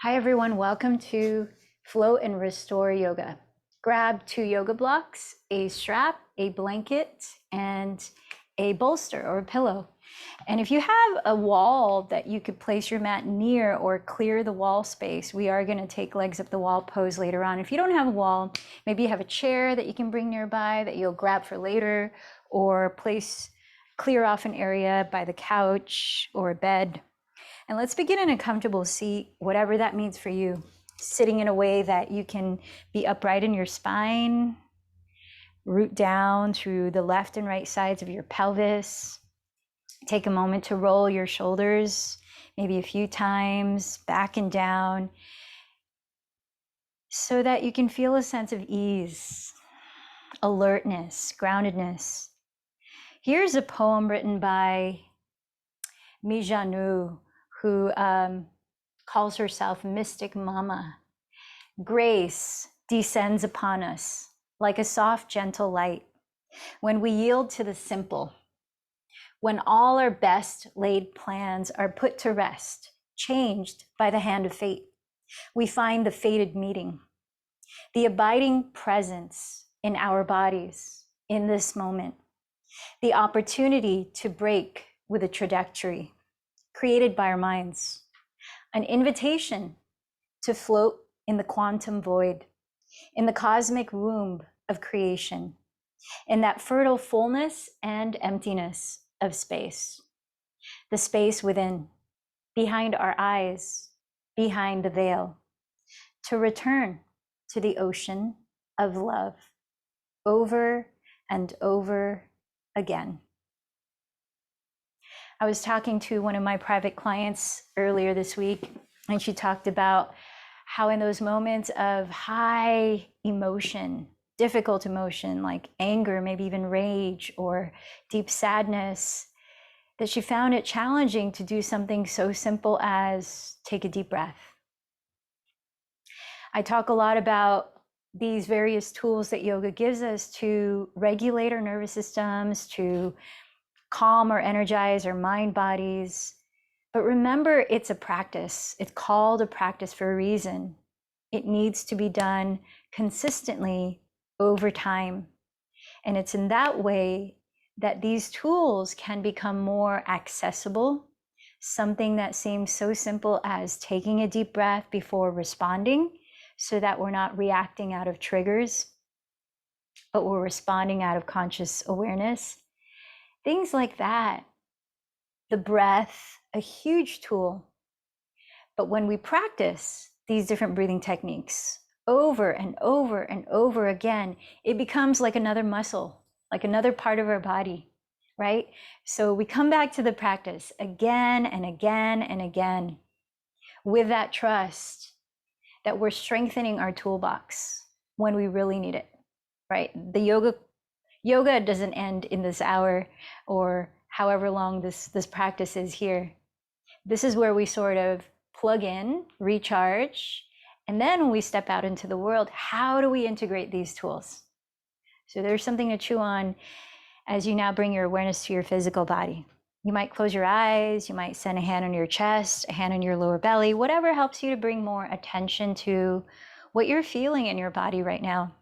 Hi everyone, welcome to Float and Restore Yoga. Grab 2 yoga blocks, a strap, a blanket, and a bolster or a pillow. And if you have a wall that you could place your mat near or clear the wall space, we are going to take legs up the wall pose later on. If you don't have a wall, maybe you have a chair that you can bring nearby that you'll grab for later, or clear off an area by the couch or a bed. And let's begin in a comfortable seat, whatever that means for you. Sitting in a way that you can be upright in your spine, root down through the left and right sides of your pelvis. Take a moment to roll your shoulders, maybe a few times, back and down, so that you can feel a sense of ease, alertness, groundedness. Here's a poem written by Michelle Chua, who calls herself Mystic Mama. Grace descends upon us like a soft, gentle light when we yield to the simple, when all our best laid plans are put to rest, changed by the hand of fate. We find the fated meeting, the abiding presence in our bodies in this moment, the opportunity to break with a trajectory created by our minds, an invitation to float in the quantum void, in the cosmic womb of creation, in that fertile fullness and emptiness of space, the space within, behind our eyes, behind the veil, to return to the ocean of love over and over again. I was talking to one of my private clients earlier this week, and she talked about how in those moments of high emotion, difficult emotion like anger, maybe even rage or deep sadness, that she found it challenging to do something so simple as take a deep breath. I talk a lot about these various tools that yoga gives us to regulate our nervous systems, to calm or energize our mind bodies. But remember, it's a practice. It's called a practice for a reason. It needs to be done consistently over time. And it's in that way that these tools can become more accessible. Something that seems so simple as taking a deep breath before responding, so that we're not reacting out of triggers, but we're responding out of conscious awareness. Things like that. The breath, a huge tool. But when we practice these different breathing techniques over and over and over again, it becomes like another muscle, like another part of our body, right? So we come back to the practice again and again and again with that trust that we're strengthening our toolbox when we really need it, right? The yoga doesn't end in this hour or however long this practice is here. This is where we sort of plug in, recharge, and then when we step out into the world, how do we integrate these tools? So there's something to chew on as you now bring your awareness to your physical body. You might close your eyes, you might send a hand on your chest, a hand on your lower belly, whatever helps you to bring more attention to what you're feeling in your body right now.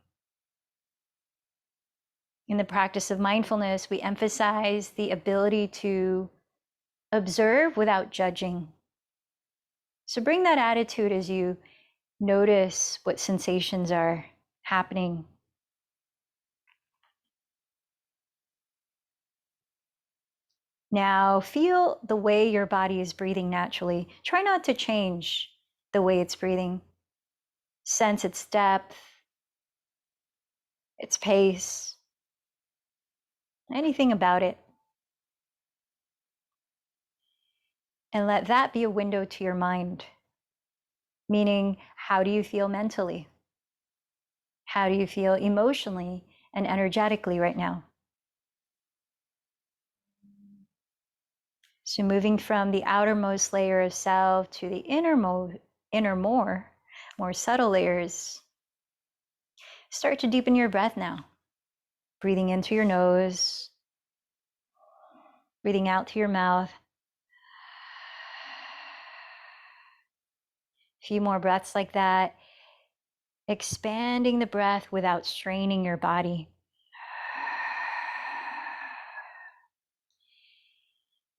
In the practice of mindfulness, we emphasize the ability to observe without judging. So bring that attitude as you notice what sensations are happening. Now feel the way your body is breathing naturally. Try not to change the way it's breathing. Sense its depth, its pace, anything about it. And let that be a window to your mind. Meaning, how do you feel mentally? How do you feel emotionally and energetically right now? So moving from the outermost layer of self to the inner more subtle layers. Start to deepen your breath now. Breathing in through your nose, breathing out through your mouth. few more breaths like that, expanding the breath without straining your body.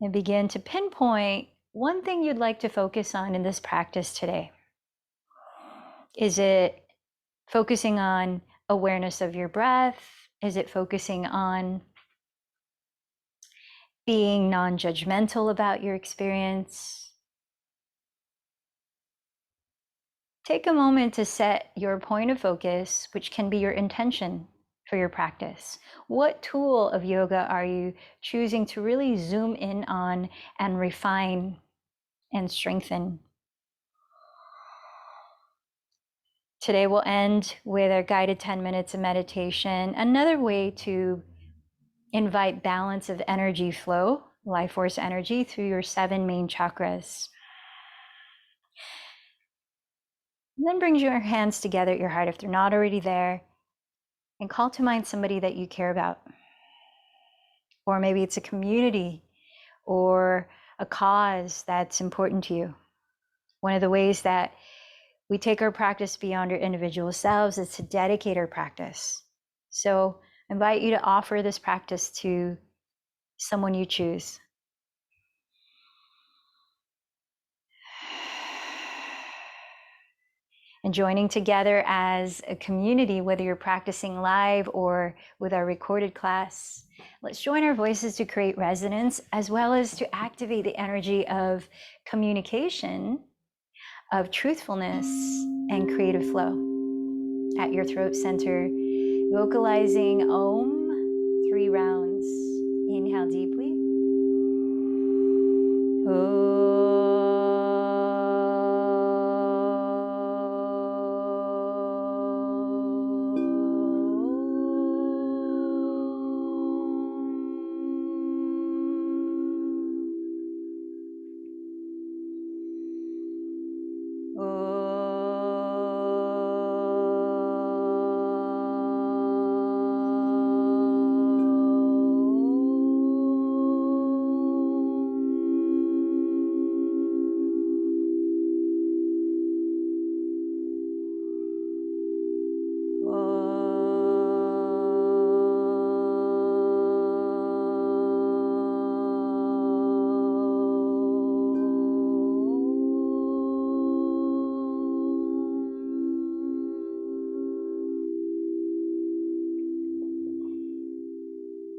And begin to pinpoint one thing you'd like to focus on in this practice today. Is it focusing on awareness of your breath? Is it focusing on being non-judgmental about your experience? Take a moment to set your point of focus, which can be your intention for your practice. What tool of yoga are you choosing to really zoom in on and refine and strengthen? Today we'll end with our guided 10 minutes of meditation. Another way to invite balance of energy flow, life force energy, through your 7 main chakras. And then bring your hands together at your heart if they're not already there, and call to mind somebody that you care about. Or maybe it's a community or a cause that's important to you. One of the ways that we take our practice beyond our individual selves is to dedicate our practice. So I invite you to offer this practice to someone you choose. And joining together as a community, whether you're practicing live or with our recorded class, let's join our voices to create resonance, as well as to activate the energy of communication, of truthfulness, and creative flow. At your throat center, vocalizing Om 3 rounds. Inhale deeply.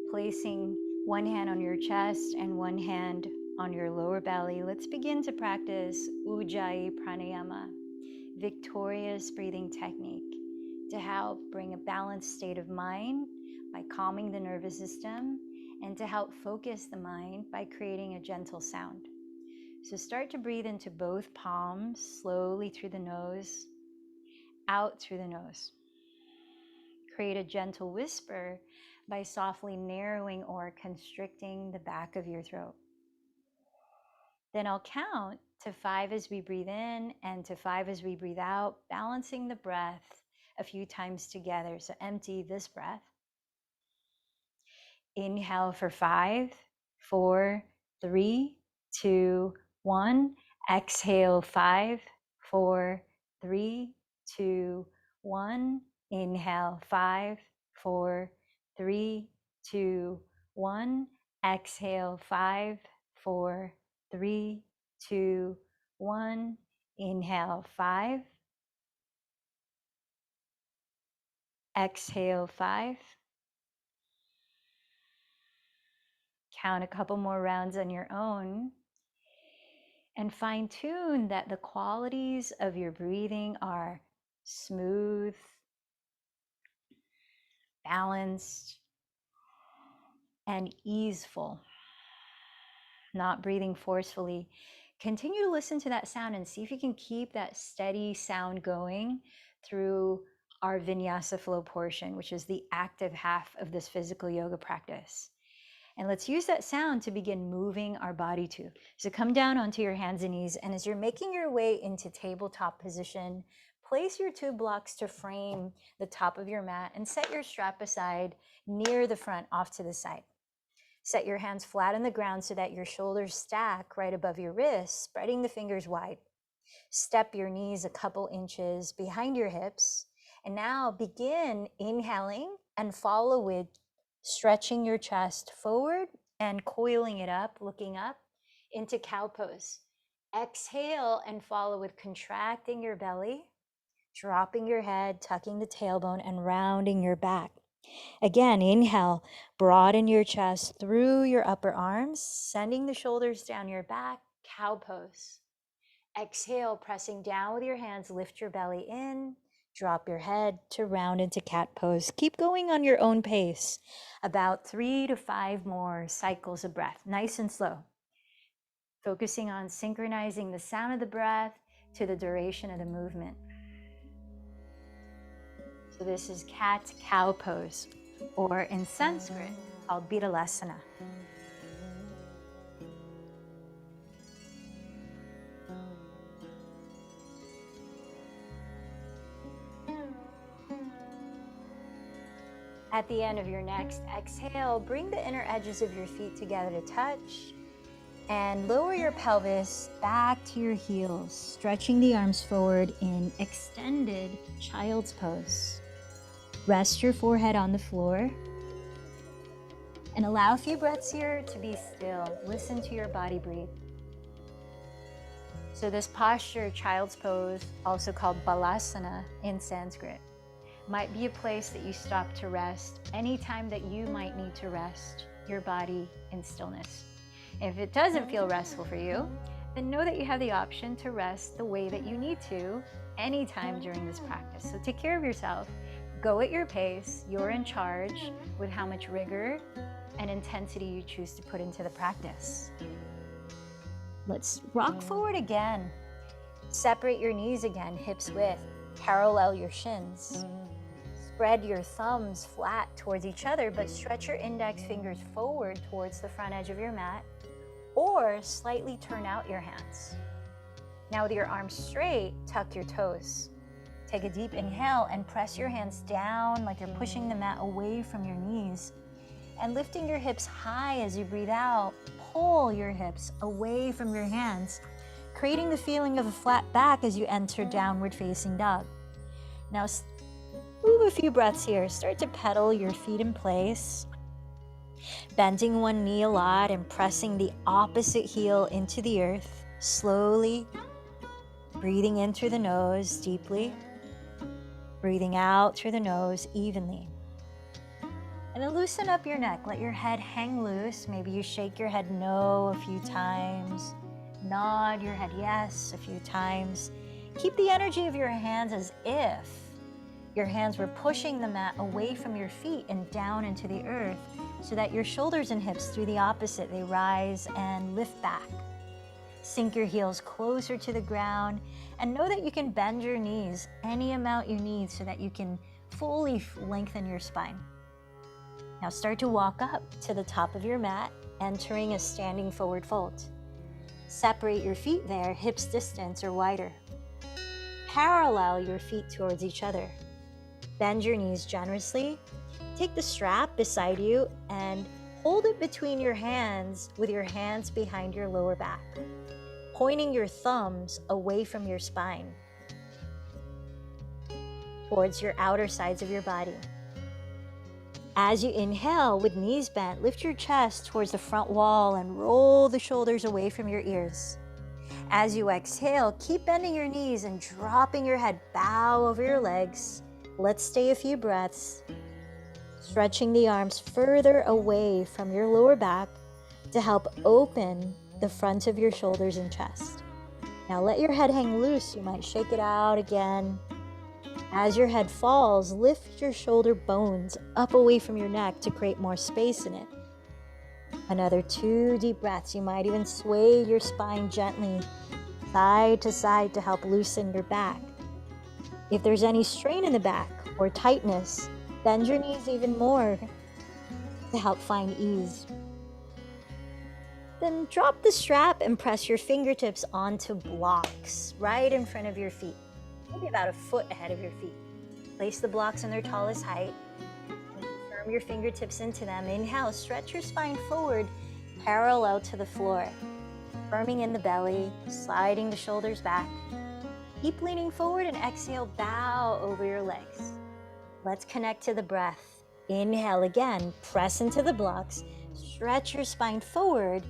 Placing one hand on your chest and one hand on your lower belly, let's begin to practice Ujjayi Pranayama, victorious breathing technique, to help bring a balanced state of mind by calming the nervous system, and to help focus the mind by creating a gentle sound. So start to breathe into both palms, slowly through the nose, out through the nose. Create a gentle whisper by softly narrowing or constricting the back of your throat. Then I'll count to 5 as we breathe in and to 5 as we breathe out, balancing the breath a few times together. So empty this breath. Inhale for 5, 4, 3, 2, 1. Exhale 5, 4, 3, 2, 1. Inhale 5, 4, 3, 2, 1. Exhale 5, 4, 3, 2, 1. Inhale 5. Exhale 5. Count a couple more rounds on your own. And fine tune that the qualities of your breathing are smooth, balanced, and easeful. Not breathing forcefully. Continue to listen to that sound and see if you can keep that steady sound going through our vinyasa flow portion, which is the active half of this physical yoga practice. And let's use that sound to begin moving our body to. So come down onto your hands and knees, and as you're making your way into tabletop position, place your 2 blocks to frame the top of your mat and set your strap aside near the front, off to the side. Set your hands flat on the ground so that your shoulders stack right above your wrists, spreading the fingers wide. Step your knees a couple inches behind your hips. And now begin inhaling and follow with stretching your chest forward and coiling it up, looking up into cow pose. Exhale and follow with contracting your belly, dropping your head, tucking the tailbone, and rounding your back. Again, inhale, broaden your chest through your upper arms, sending the shoulders down your back, cow pose. Exhale, pressing down with your hands, lift your belly in, drop your head to round into cat pose. Keep going on your own pace, about 3 to 5 more cycles of breath, nice and slow. Focusing on synchronizing the sound of the breath to the duration of the movement. So this is cat-cow pose, or in Sanskrit called Bitalasana. At the end of your next exhale, bring the inner edges of your feet together to touch and lower your pelvis back to your heels, stretching the arms forward in extended child's pose. Rest your forehead on the floor and allow a few breaths here to be still. Listen to your body breathe. So this posture, child's pose, also called balasana in Sanskrit, might be a place that you stop to rest anytime that you might need to rest your body in stillness. If it doesn't feel restful for you, then know that you have the option to rest the way that you need to anytime during this practice. So take care of yourself, go at your pace, you're in charge with how much rigor and intensity you choose to put into the practice. Let's rock forward again. Separate your knees again, hips width, parallel your shins. Spread your thumbs flat towards each other, but stretch your index fingers forward towards the front edge of your mat, or slightly turn out your hands. Now with your arms straight, tuck your toes. Take a deep inhale and press your hands down like you're pushing the mat away from your knees. And lifting your hips high as you breathe out, pull your hips away from your hands, creating the feeling of a flat back as you enter downward facing dog. Now move a few breaths here. Start to pedal your feet in place, bending one knee a lot and pressing the opposite heel into the earth, slowly breathing in through the nose deeply, breathing out through the nose evenly. And then loosen up your neck. Let your head hang loose. Maybe you shake your head no a few times, nod your head yes a few times. Keep the energy of your hands as if your hands were pushing the mat away from your feet and down into the earth, so that your shoulders and hips do the opposite. They rise and lift back. Sink your heels closer to the ground and know that you can bend your knees any amount you need so that you can fully lengthen your spine. Now start to walk up to the top of your mat, entering a standing forward fold. Separate your feet there, hips distance or wider. Parallel your feet towards each other. Bend your knees generously. Take the strap beside you and hold it between your hands with your hands behind your lower back, pointing your thumbs away from your spine towards your outer sides of your body. As you inhale with knees bent, lift your chest towards the front wall and roll the shoulders away from your ears. As you exhale, keep bending your knees and dropping your head, bow over your legs. Let's stay a few breaths. Stretching the arms further away from your lower back to help open the front of your shoulders and chest. Now let your head hang loose. You might shake it out again. As your head falls, lift your shoulder bones up away from your neck to create more space in it. Another 2 deep breaths. You might even sway your spine gently side to side to help loosen your back. If there's any strain in the back or tightness, bend your knees even more to help find ease. Then drop the strap and press your fingertips onto blocks right in front of your feet, maybe about a foot ahead of your feet. Place the blocks in their tallest height and firm your fingertips into them. Inhale, stretch your spine forward, parallel to the floor. firming in the belly, sliding the shoulders back. Keep leaning forward and exhale, bow over your legs. Let's connect to the breath. Inhale again, press into the blocks, stretch your spine forward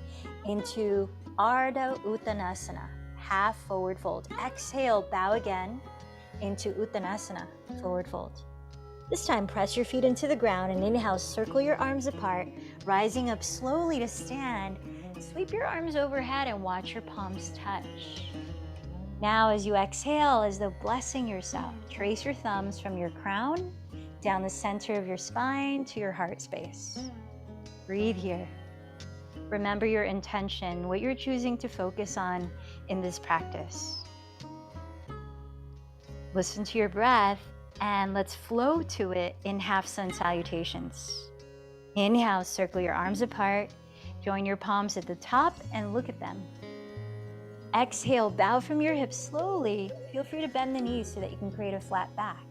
into Ardha Uttanasana, half forward fold. Exhale, bow again into Uttanasana, forward fold. This time, press your feet into the ground and inhale, circle your arms apart, rising up slowly to stand. Sweep your arms overhead and watch your palms touch. Now, as you exhale, as though blessing yourself, trace your thumbs from your crown down the center of your spine to your heart space. Breathe here. Remember your intention, what you're choosing to focus on in this practice. Listen to your breath and let's flow to it in half sun salutations. Inhale, circle your arms apart, join your palms at the top and look at them. Exhale, bow from your hips slowly. Feel free to bend the knees so that you can create a flat back.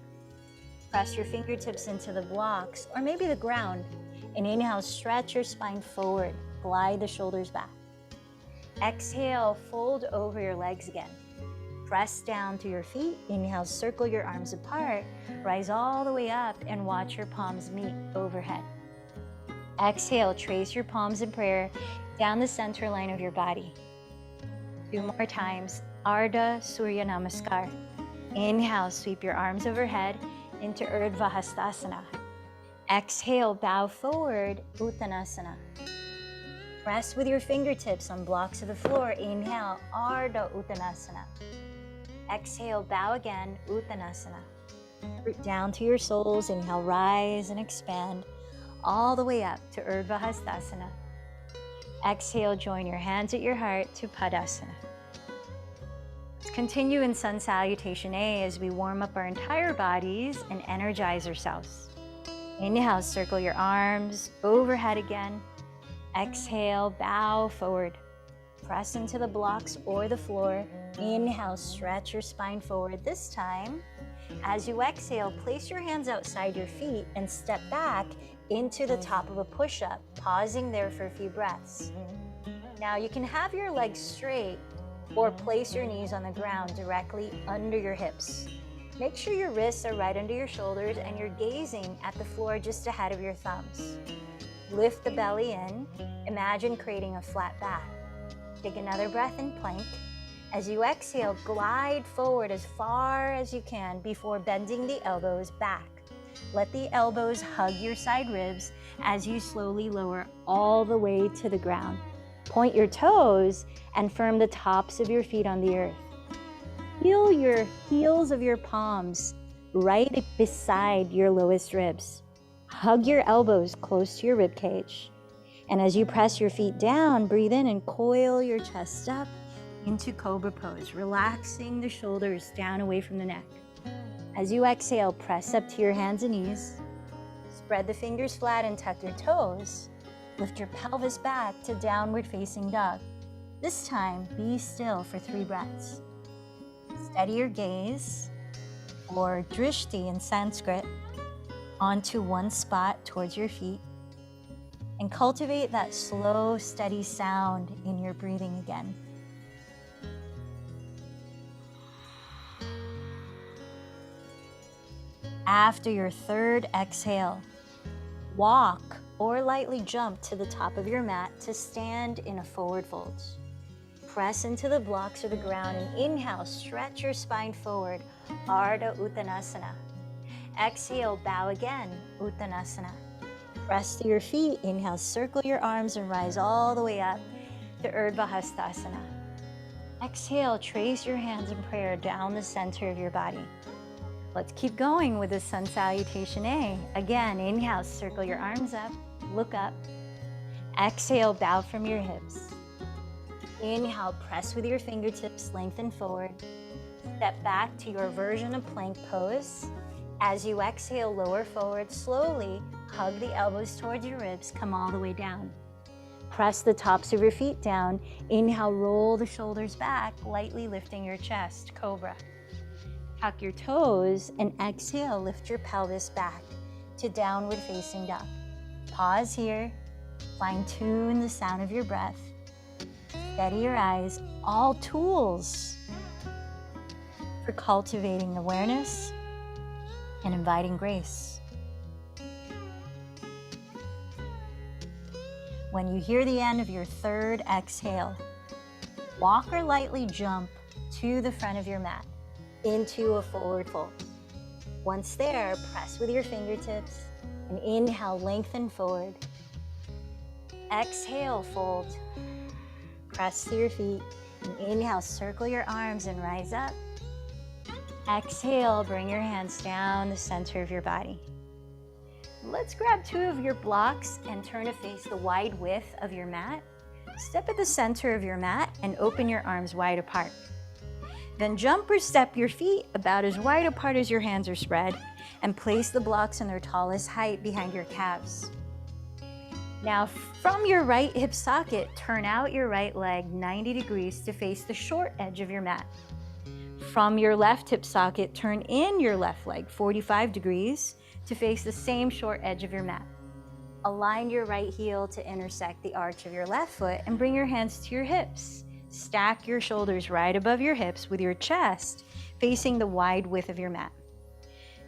Press your fingertips into the blocks or maybe the ground. And inhale, stretch your spine forward. Glide the shoulders back. Exhale, fold over your legs again. Press down to your feet. Inhale, circle your arms apart. Rise all the way up and watch your palms meet overhead. Exhale, trace your palms in prayer down the center line of your body. 2 more times, Ardha Surya Namaskar. Inhale, sweep your arms overhead into Urdhva Hastasana. Exhale, bow forward, Uttanasana. Press with your fingertips on blocks of the floor. Inhale, Ardha Uttanasana. Exhale, bow again, Uttanasana. Root down to your soles. Inhale, rise and expand all the way up to Urdhva Hastasana. Exhale, join your hands at your heart to Padasana. Let's continue in Sun Salutation A as we warm up our entire bodies and energize ourselves. Inhale, circle your arms overhead again. Exhale, bow forward. Press into the blocks or the floor. Inhale, stretch your spine forward. This time, as you exhale, place your hands outside your feet and step back into the top of a push-up, pausing there for a few breaths. Now you can have your legs straight or place your knees on the ground directly under your hips. Make sure your wrists are right under your shoulders and you're gazing at the floor just ahead of your thumbs. Lift the belly in. Imagine creating a flat back. Take another breath in plank. As you exhale, glide forward as far as you can before bending the elbows back. Let the elbows hug your side ribs as you slowly lower all the way to the ground. Point your toes and firm the tops of your feet on the earth. Feel your heels of your palms right beside your lowest ribs. Hug your elbows close to your rib cage. And as you press your feet down, breathe in and coil your chest up into Cobra Pose, relaxing the shoulders down away from the neck. As you exhale, press up to your hands and knees. Spread the fingers flat and tuck your toes. Lift your pelvis back to downward facing dog. This time, be still for 3 breaths. Steady your gaze, or drishti in Sanskrit, onto one spot towards your feet. And cultivate that slow, steady sound in your breathing again. After your 3rd exhale, walk or lightly jump to the top of your mat to stand in a forward fold. Press into the blocks or the ground and inhale, stretch your spine forward, Ardha Uttanasana. Exhale, bow again, Uttanasana. Press to your feet, inhale, circle your arms and rise all the way up to Urdhva Hastasana. Exhale, trace your hands in prayer down the center of your body. Let's keep going with the Sun Salutation A. Again, inhale, circle your arms up, look up. Exhale, bow from your hips. Inhale, press with your fingertips, lengthen forward. Step back to your version of plank pose. As you exhale, lower forward slowly, hug the elbows towards your ribs, come all the way down. Press the tops of your feet down. Inhale, roll the shoulders back, lightly lifting your chest, Cobra. Tuck your toes and exhale, lift your pelvis back to downward facing dog. Pause here, fine tune the sound of your breath. Steady your eyes, all tools for cultivating awareness and inviting grace. When you hear the end of your third exhale, walk or lightly jump to the front of your mat into a forward fold. Once there, press with your fingertips and inhale, lengthen forward. Exhale, fold. Press to your feet and inhale, circle your arms and rise up. Exhale, bring your hands down the center of your body. Let's grab two of your blocks and turn to face the wide width of your mat. Step at the center of your mat and open your arms wide apart. Then jump or step your feet about as wide apart as your hands are spread and place the blocks in their tallest height behind your calves. Now from your right hip socket, turn out your right leg 90 degrees to face the short edge of your mat. From your left hip socket, turn in your left leg 45 degrees to face the same short edge of your mat. Align your right heel to intersect the arch of your left foot and bring your hands to your hips. Stack your shoulders right above your hips with your chest facing the wide width of your mat.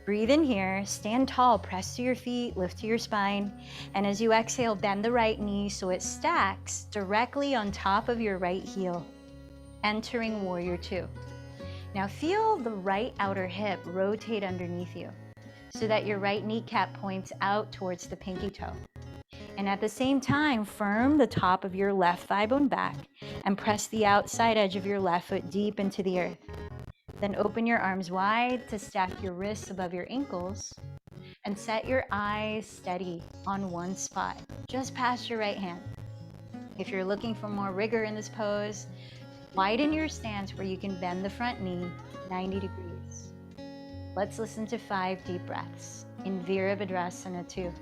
Breathe in here, stand tall, press to your feet, lift to your spine, and as you exhale, bend the right knee so it stacks directly on top of your right heel, entering Warrior Two. Now feel the right outer hip rotate underneath you so that your right kneecap points out towards the pinky toe. And at the same time, firm the top of your left thigh bone back and press the outside edge of your left foot deep into the earth. Then open your arms wide to stack your wrists above your ankles and set your eyes steady on one spot, just past your right hand. If you're looking for more rigor in this pose, widen your stance where you can bend the front knee 90 degrees. Let's listen to 5 deep breaths in Virabhadrasana 2.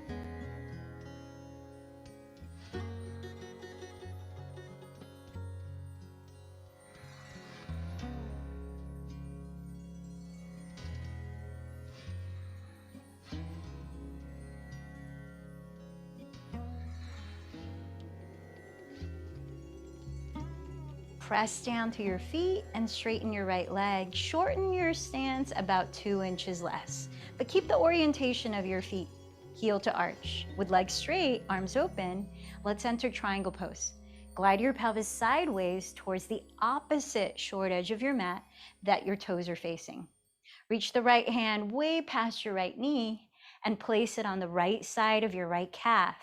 Press down to your feet and straighten your right leg. Shorten your stance about 2 inches less, but keep the orientation of your feet, heel to arch. With legs straight, arms open, let's enter triangle pose. Glide your pelvis sideways towards the opposite short edge of your mat that your toes are facing. Reach the right hand way past your right knee and place it on the right side of your right calf.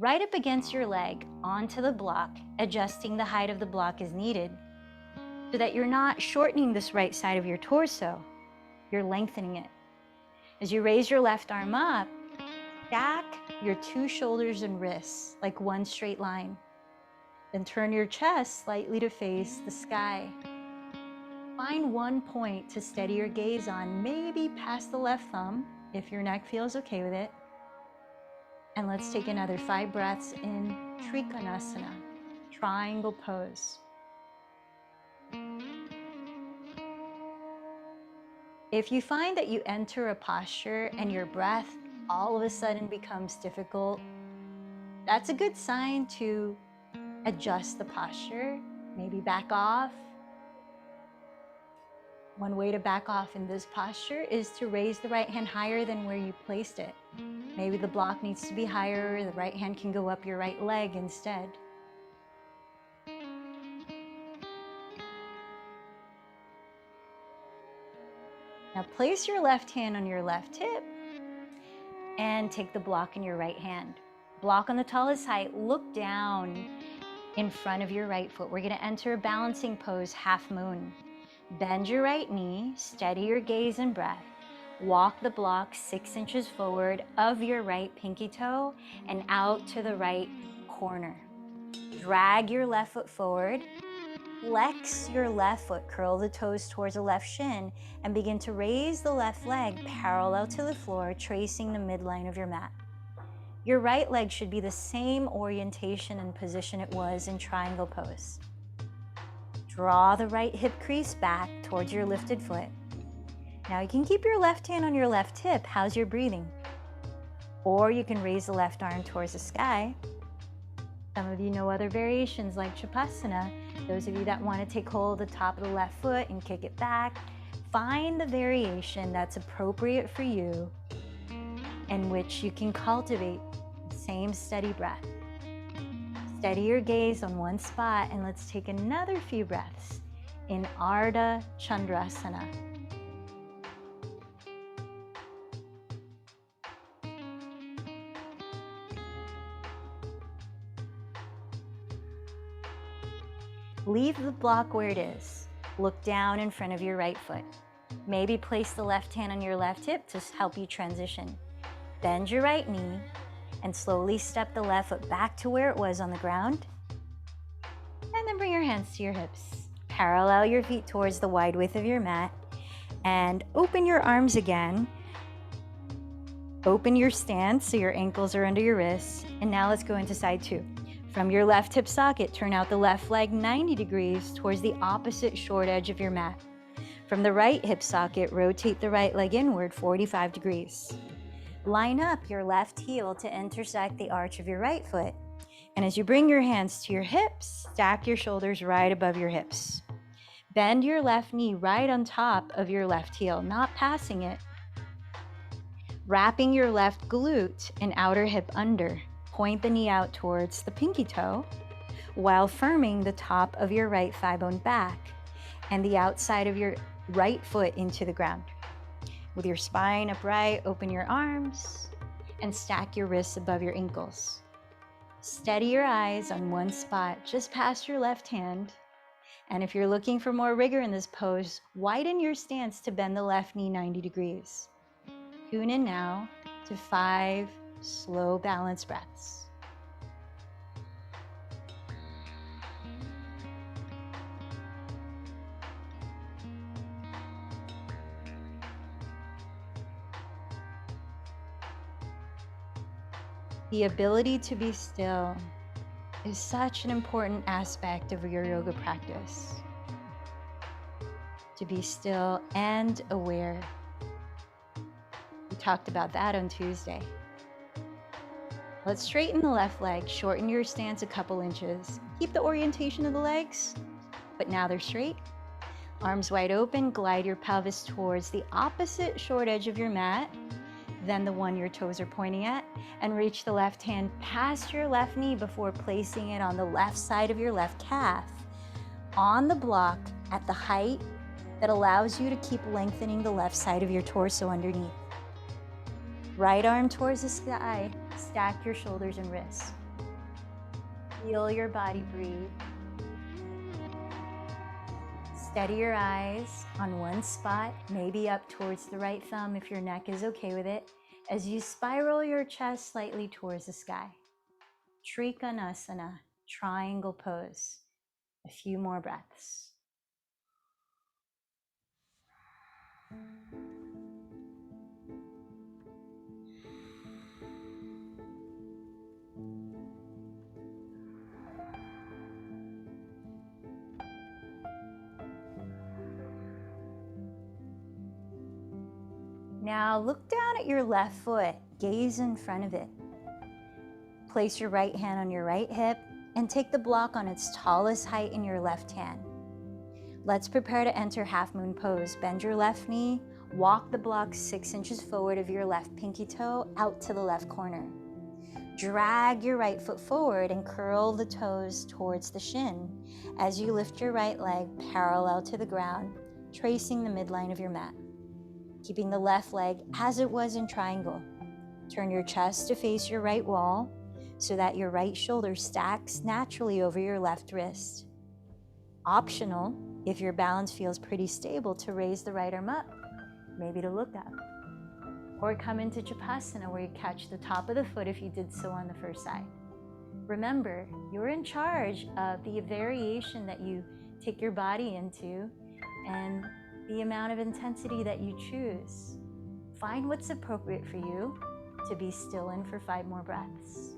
Right up against your leg, onto the block, adjusting the height of the block as needed, so that you're not shortening this right side of your torso, you're lengthening it. As you raise your left arm up, stack your 2 shoulders and wrists like one straight line. Then turn your chest slightly to face the sky. Find one point to steady your gaze on, maybe past the left thumb, if your neck feels okay with it. And let's take another 5 breaths in Trikonasana, triangle pose. If you find that you enter a posture and your breath all of a sudden becomes difficult, that's a good sign to adjust the posture, maybe back off. One way to back off in this posture is to raise the right hand higher than where you placed it. Maybe the block needs to be higher, the right hand can go up your right leg instead. Now place your left hand on your left hip and take the block in your right hand. Block on the tallest height, look down in front of your right foot. We're gonna enter a balancing pose, half moon. Bend your right knee, steady your gaze and breath. Walk the block 6 inches forward of your right pinky toe and out to the right corner. Drag your left foot forward. Flex your left foot, curl the toes towards the left shin, and begin to raise the left leg parallel to the floor, tracing the midline of your mat. Your right leg should be the same orientation and position it was in triangle pose. Draw the right hip crease back towards your lifted foot. Now you can keep your left hand on your left hip. How's your breathing? Or you can raise the left arm towards the sky. Some of you know other variations like Chapasana. Those of you that want to take hold of the top of the left foot and kick it back, find the variation that's appropriate for you and which you can cultivate the same steady breath. Steady your gaze on one spot, and let's take another few breaths in Ardha Chandrasana. Leave the block where it is. Look down in front of your right foot. Maybe place the left hand on your left hip to help you transition. Bend your right knee and slowly step the left foot back to where it was on the ground. And then bring your hands to your hips. Parallel your feet towards the wide width of your mat and open your arms again. Open your stance so your ankles are under your wrists. And now let's go into side two. From your left hip socket, turn out the left leg 90 degrees towards the opposite short edge of your mat. From the right hip socket, rotate the right leg inward 45 degrees. Line up your left heel to intersect the arch of your right foot. And as you bring your hands to your hips, stack your shoulders right above your hips. Bend your left knee right on top of your left heel, not passing it. Wrapping your left glute and outer hip under. Point the knee out towards the pinky toe while firming the top of your right thigh bone back and the outside of your right foot into the ground. With your spine upright, open your arms and stack your wrists above your ankles. Steady your eyes on one spot just past your left hand. And if you're looking for more rigor in this pose, widen your stance to bend the left knee 90 degrees. Tune in now to 5 slow balanced breaths. The ability to be still is such an important aspect of your yoga practice. To be still and aware. We talked about that on Tuesday. Let's straighten the left leg, shorten your stance a couple inches. Keep the orientation of the legs, but now they're straight. Arms wide open, glide your pelvis towards the opposite short edge of your mat, then the one your toes are pointing at, and reach the left hand past your left knee before placing it on the left side of your left calf, on the block at the height that allows you to keep lengthening the left side of your torso underneath. Right arm towards the sky, stack your shoulders and wrists. Feel your body breathe. Steady your eyes on one spot, maybe up towards the right thumb if your neck is okay with it, as you spiral your chest slightly towards the sky. Trikonasana, triangle pose. A few more breaths. Now look down at your left foot, gaze in front of it. Place your right hand on your right hip and take the block on its tallest height in your left hand. Let's prepare to enter half moon pose. Bend your left knee, walk the block 6 inches forward of your left pinky toe out to the left corner. Drag your right foot forward and curl the toes towards the shin as you lift your right leg parallel to the ground, tracing the midline of your mat. Keeping the left leg as it was in triangle. Turn your chest to face your right wall so that your right shoulder stacks naturally over your left wrist. Optional, if your balance feels pretty stable, to raise the right arm up, maybe to look up. Or come into Chapasana where you catch the top of the foot if you did so on the first side. Remember, you're in charge of the variation that you take your body into and the amount of intensity that you choose. Find what's appropriate for you to be still in for 5 more breaths.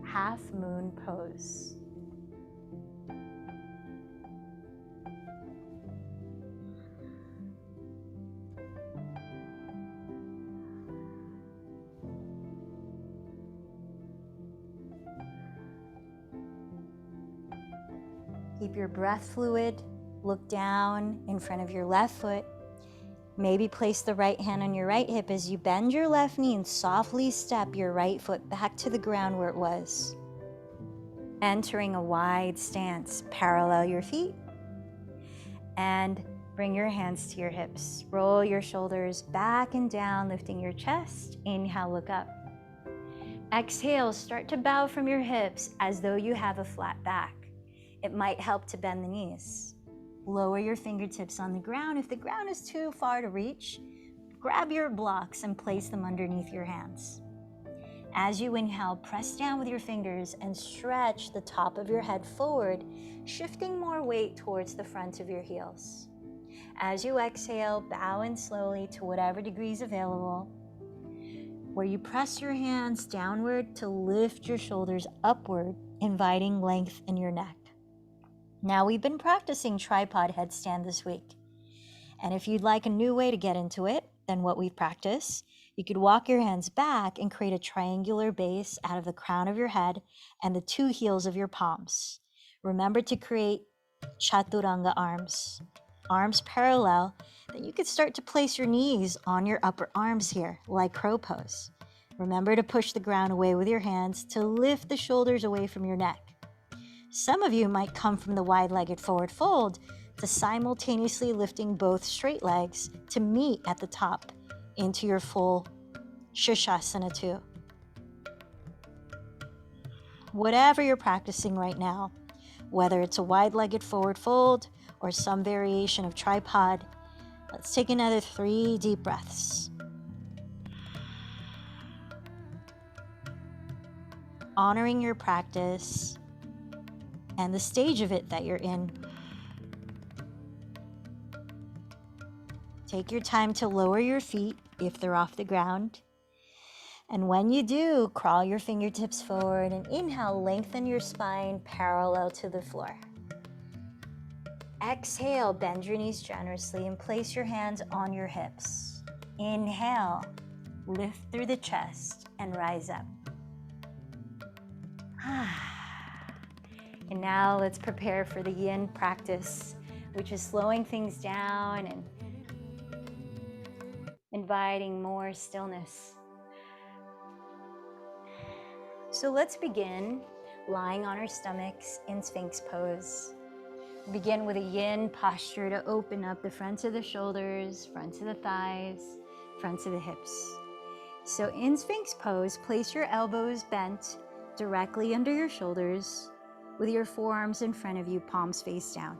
Half moon pose. Keep your breath fluid. Look down in front of your left foot. Maybe place the right hand on your right hip as you bend your left knee and softly step your right foot back to the ground where it was. Entering a wide stance, parallel your feet. And bring your hands to your hips. Roll your shoulders back and down, lifting your chest. Inhale, look up. Exhale, start to bow from your hips as though you have a flat back. It might help to bend the knees. Lower your fingertips on the ground. If the ground is too far to reach, grab your blocks and place them underneath your hands. As you inhale, press down with your fingers and stretch the top of your head forward, shifting more weight towards the front of your heels. As you exhale, bow in slowly to whatever degree is available, where you press your hands downward to lift your shoulders upward, inviting length in your neck. Now, we've been practicing tripod headstand this week. And if you'd like a new way to get into it than what we've practiced, you could walk your hands back and create a triangular base out of the crown of your head and the two heels of your palms. Remember to create chaturanga arms. Arms parallel, then you could start to place your knees on your upper arms here, like crow pose. Remember to push the ground away with your hands to lift the shoulders away from your neck. Some of you might come from the wide-legged forward fold to simultaneously lifting both straight legs to meet at the top into your full Shirshasana 2. Whatever you're practicing right now, whether it's a wide-legged forward fold or some variation of tripod, let's take another 3 deep breaths. Honoring your practice and the stage of it that you're in. Take your time to lower your feet if they're off the ground. And when you do, crawl your fingertips forward and inhale, lengthen your spine parallel to the floor. Exhale, bend your knees generously and place your hands on your hips. Inhale, lift through the chest and rise up. And now let's prepare for the yin practice, which is slowing things down and inviting more stillness. So let's begin lying on our stomachs in Sphinx pose. Begin with a yin posture to open up the fronts of the shoulders, fronts of the thighs, fronts of the hips. So in Sphinx pose, place your elbows bent directly under your shoulders with your forearms in front of you, palms face down,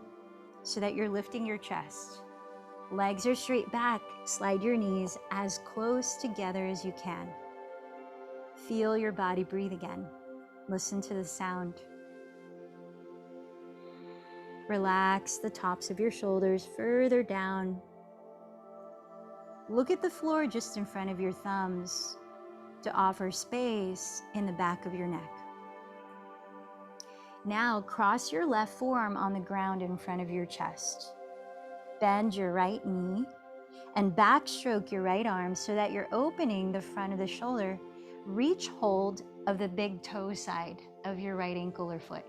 so that you're lifting your chest. Legs are straight back. Slide your knees as close together as you can. Feel your body breathe again. Listen to the sound. Relax the tops of your shoulders further down. Look at the floor just in front of your thumbs to offer space in the back of your neck. Now cross your left forearm on the ground in front of your chest. Bend your right knee and backstroke your right arm so that you're opening the front of the shoulder. Reach hold of the big toe side of your right ankle or foot.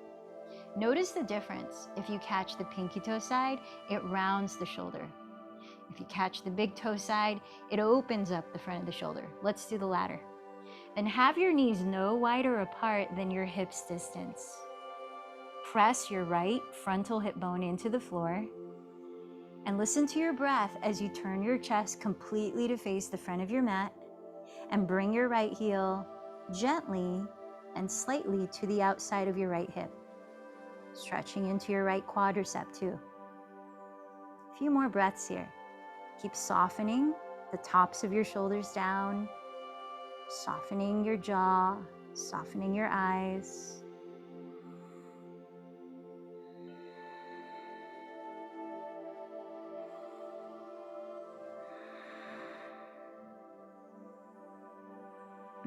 Notice the difference. If you catch the pinky toe side, it rounds the shoulder. If you catch the big toe side, it opens up the front of the shoulder. Let's do the latter. Then have your knees no wider apart than your hips distance. Press your right frontal hip bone into the floor and listen to your breath as you turn your chest completely to face the front of your mat and bring your right heel gently and slightly to the outside of your right hip, stretching into your right quadricep too. A few more breaths here. Keep softening the tops of your shoulders down, softening your jaw, softening your eyes.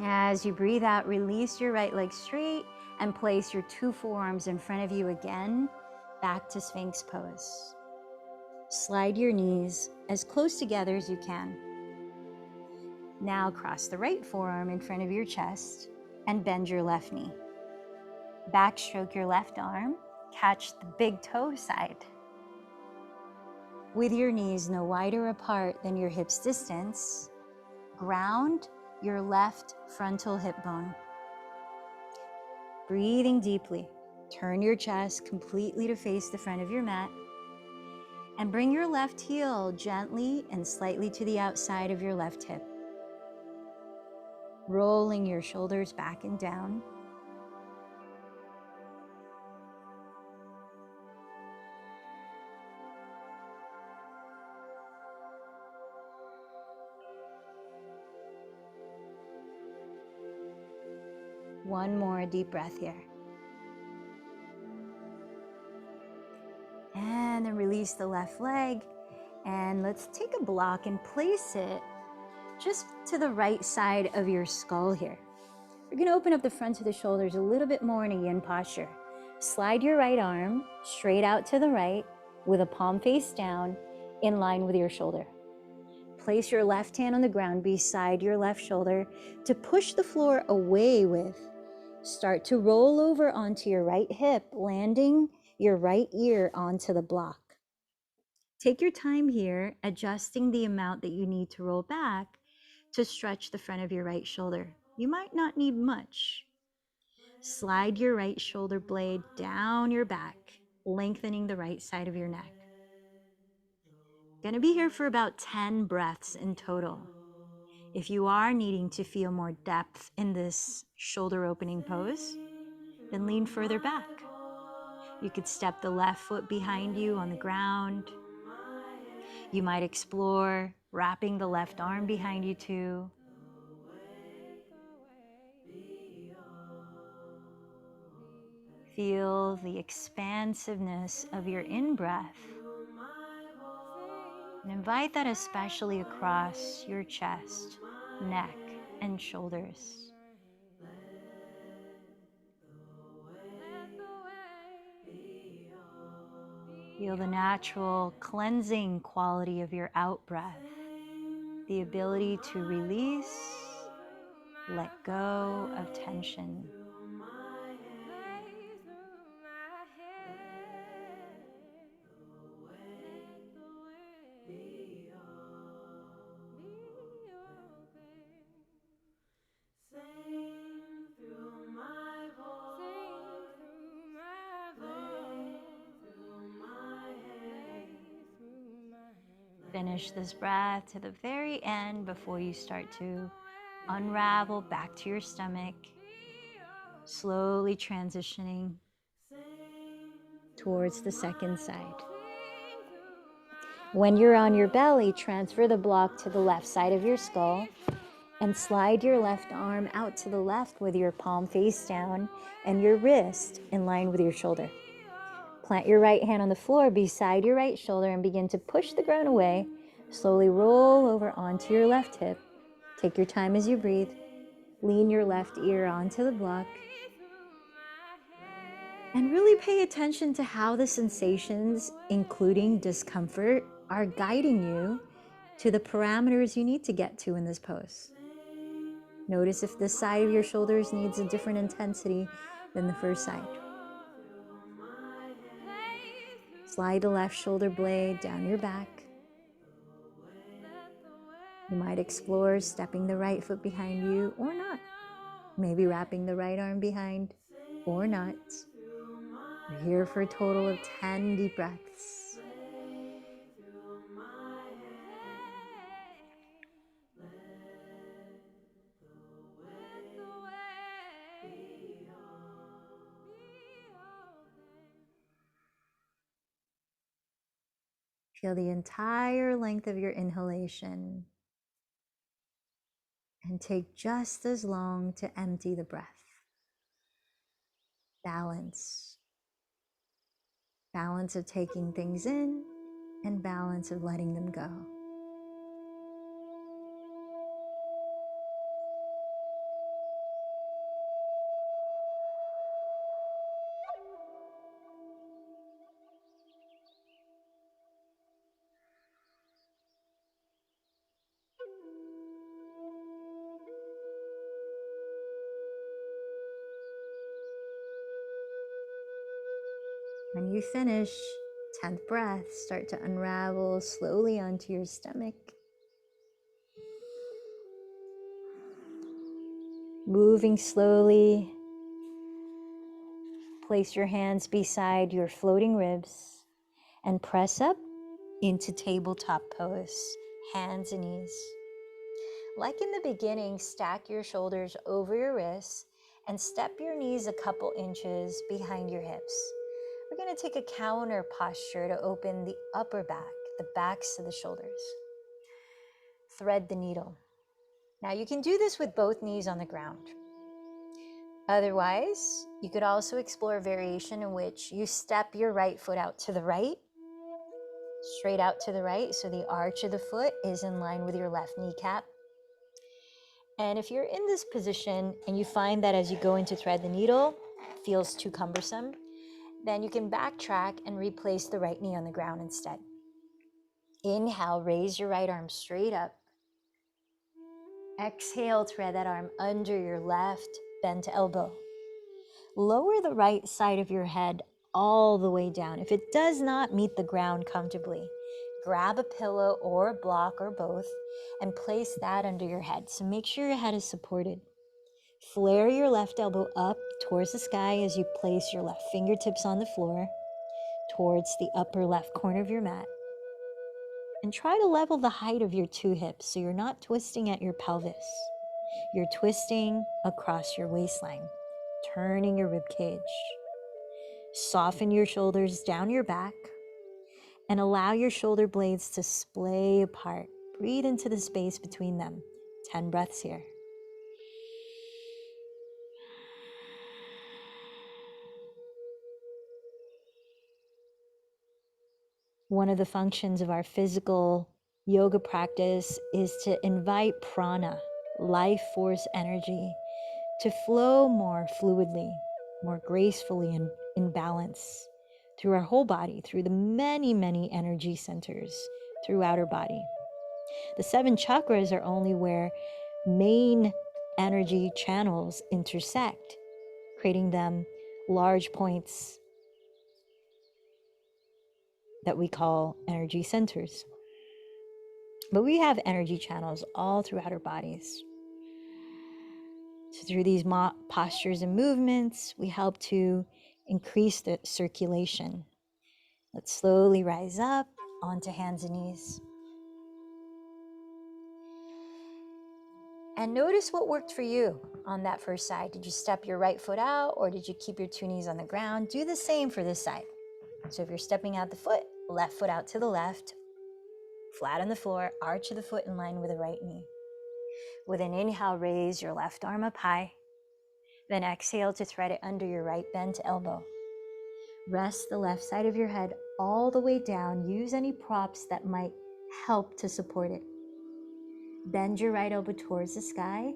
As you breathe out, release your right leg straight and place your two forearms in front of you again, back to Sphinx pose. Slide your knees as close together as you can. Now cross the right forearm in front of your chest and bend your left knee. Backstroke your left arm, Catch the big toe side. With your knees no wider apart than your hips distance, ground your left frontal hip bone. Breathing deeply, turn your chest completely to face the front of your mat and bring your left heel gently and slightly to the outside of your left hip. Rolling your shoulders back and down. One more deep breath here. And then release the left leg. And let's take a block and place it just to the right side of your skull here. We're going to open up the front of the shoulders a little bit more in a yin posture. Slide your right arm straight out to the right with a palm face down in line with your shoulder. Place your left hand on the ground beside your left shoulder to push the floor away with. Start to roll over onto your right hip, landing your right ear onto the block. Take your time here, adjusting the amount that you need to roll back to stretch the front of your right shoulder. You might not need much. Slide your right shoulder blade down your back, lengthening the right side of your neck. Gonna be here for about 10 breaths in total. If you are needing to feel more depth in this shoulder opening pose, then lean further back. You could step the left foot behind you on the ground. You might explore wrapping the left arm behind you too. Feel the expansiveness of your in-breath and invite that especially across your chest, neck, and shoulders. Feel the natural cleansing quality of your out-breath, the ability to release, let go of tension. Finish this breath to the very end before you start to unravel back to your stomach, slowly transitioning towards the second side. When you're on your belly, transfer the block to the left side of your skull and slide your left arm out to the left with your palm face down and your wrist in line with your shoulder. Plant your right hand on the floor beside your right shoulder and begin to push the ground away. Slowly roll over onto your left hip. Take your time as you breathe. Lean your left ear onto the block. And really pay attention to how the sensations, including discomfort, are guiding you to the parameters you need to get to in this pose. Notice if this side of your shoulders needs a different intensity than the first side. Slide the left shoulder blade down your back. You might explore stepping the right foot behind you or not. Maybe wrapping the right arm behind or not. We're here for a total of 10 deep breaths. Feel the entire length of your inhalation and take just as long to empty the breath. Balance. Balance of taking things in and balance of letting them go. When you finish, 10th breath, start to unravel slowly onto your stomach. Moving slowly, place your hands beside your floating ribs and press up into tabletop pose, hands and knees. Like in the beginning, stack your shoulders over your wrists and step your knees a couple inches behind your hips. We're going to take a counter posture to open the upper back, the backs of the shoulders. Thread the needle. Now you can do this with both knees on the ground. Otherwise, you could also explore a variation in which you step your right foot out to the right, straight out to the right, so the arch of the foot is in line with your left kneecap. And if you're in this position and you find that as you go into thread the needle, it feels too cumbersome, then you can backtrack and replace the right knee on the ground instead. Inhale, raise your right arm straight up. Exhale, thread that arm under your left, bend to elbow. Lower the right side of your head all the way down. If it does not meet the ground comfortably, grab a pillow or a block or both and place that under your head. So make sure your head is supported. Flare your left elbow up towards the sky as you place your left fingertips on the floor towards the upper left corner of your mat. And try to level the height of your two hips so you're not twisting at your pelvis. You're twisting across your waistline, turning your rib cage. Soften your shoulders down your back and allow your shoulder blades to splay apart. Breathe into the space between them. 10 breaths here. One of the functions of our physical yoga practice is to invite prana, life force energy, to flow more fluidly, more gracefully and in balance through our whole body, through the many, many energy centers throughout our body. The 7 chakras are only where main energy channels intersect, creating them large points that we call energy centers. But we have energy channels all throughout our bodies. So through these postures and movements, we help to increase the circulation. Let's slowly rise up onto hands and knees. And notice what worked for you on that first side. Did you step your right foot out or did you keep your 2 knees on the ground? Do the same for this side. So if you're stepping out the foot, left foot out to the left, flat on the floor, arch of the foot in line with the right knee. With an inhale, raise your left arm up high. Then exhale to thread it under your right bend to elbow. Rest the left side of your head all the way down. Use any props that might help to support it. Bend your right elbow towards the sky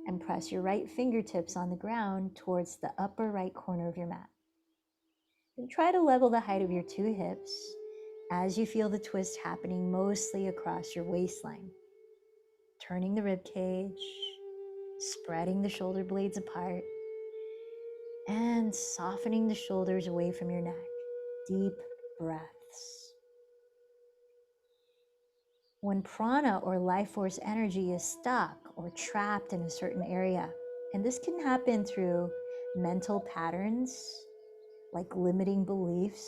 and press your right fingertips on the ground towards the upper right corner of your mat. And try to level the height of your 2 hips as you feel the twist happening mostly across your waistline. Turning the rib cage, spreading the shoulder blades apart, and softening the shoulders away from your neck. Deep breaths. When prana or life force energy is stuck or trapped in a certain area, and this can happen through mental patterns like limiting beliefs,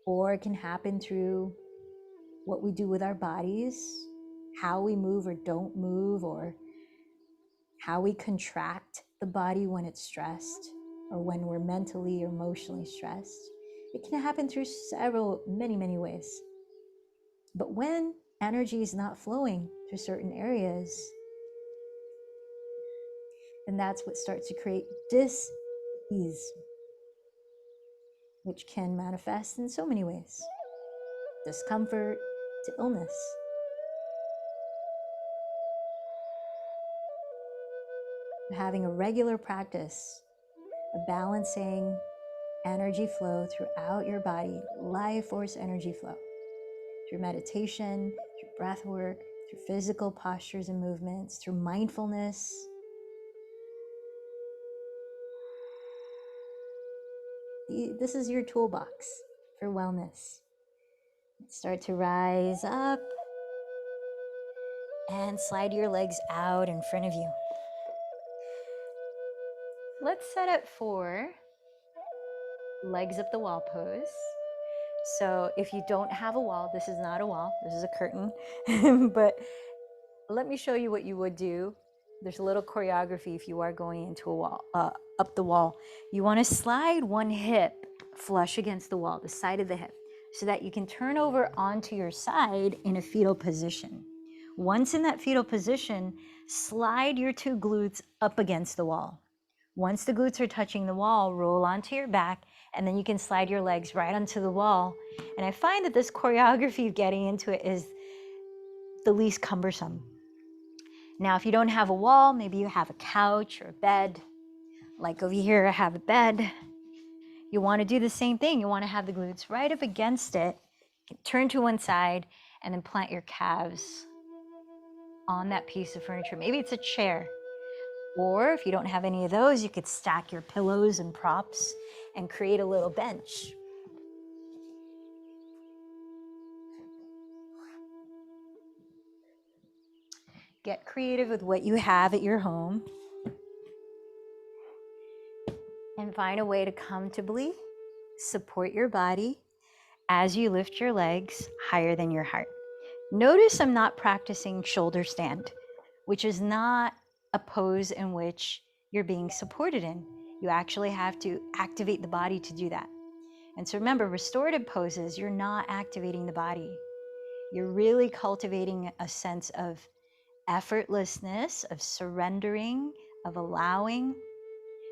or it can happen through what we do with our bodies, how we move or don't move, or how we contract the body when it's stressed or when we're mentally or emotionally stressed. It can happen through many ways. But when energy is not flowing through certain areas, then that's what starts to create dis-ease, which can manifest in so many ways. Discomfort to illness. Having a regular practice of balancing energy flow throughout your body, life force energy flow, through meditation, through breath work, through physical postures and movements, through mindfulness. This is your toolbox for wellness. Start to rise up and slide your legs out in front of you. Let's set up for legs up the wall pose. So if you don't have a wall, this is not a wall, this is a curtain, but let me show you what you would do. There's a little choreography if you are going into a wall, up the wall. You want to slide one hip flush against the wall, the side of the hip, so that you can turn over onto your side in a fetal position. Once in that fetal position, slide your two glutes up against the wall. Once the glutes are touching the wall, roll onto your back, and then you can slide your legs right onto the wall. And I find that this choreography of getting into it is the least cumbersome. Now, if you don't have a wall, maybe you have a couch or a bed. Like over here, I have a bed. You want to do the same thing. You want to have the glutes right up against it. Turn to one side and then plant your calves on that piece of furniture. Maybe it's a chair. Or if you don't have any of those, you could stack your pillows and props and create a little bench. Get creative with what you have at your home and find a way to comfortably support your body as you lift your legs higher than your heart. Notice I'm not practicing shoulder stand, which is not a pose in which you're being supported in. You actually have to activate the body to do that. And so remember, restorative poses, you're not activating the body. You're really cultivating a sense of effortlessness, of surrendering, of allowing.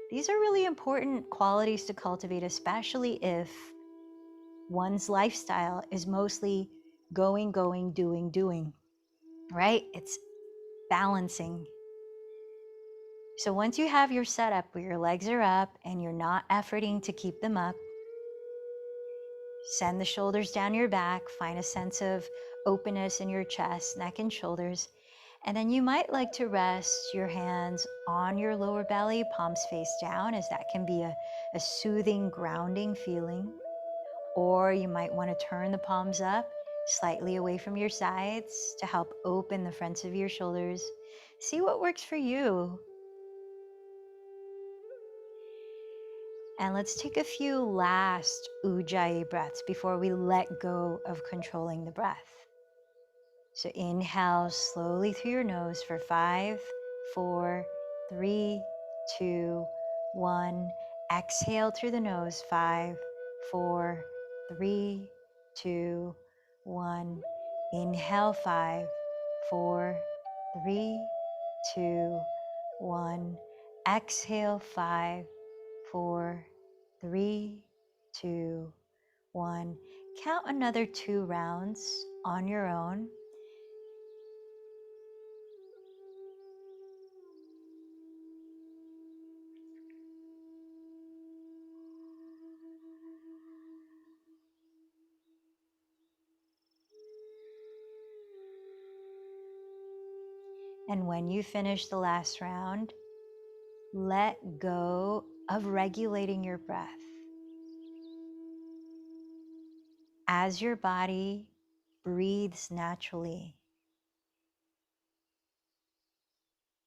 These are really important qualities to cultivate, especially if one's lifestyle is mostly going, doing, right? It's balancing. So once you have your setup where your legs are up and you're not efforting to keep them up, send the shoulders down your back, find a sense of openness in your chest, neck, and shoulders. And then you might like to rest your hands on your lower belly, palms face down, as that can be a soothing, grounding feeling. Or you might want to turn the palms up slightly away from your sides to help open the fronts of your shoulders. See what works for you. And let's take a few last Ujjayi breaths before we let go of controlling the breath. So inhale slowly through your nose for 5, 4, 3, 2, 1. Exhale through the nose, 5, 4, 3, 2, 1. Inhale, 5, 4, 3, 2, 1. Exhale, 5, 4, 3, 2, 1. Count another 2 rounds on your own. And when you finish the last round, let go of regulating your breath. As your body breathes naturally,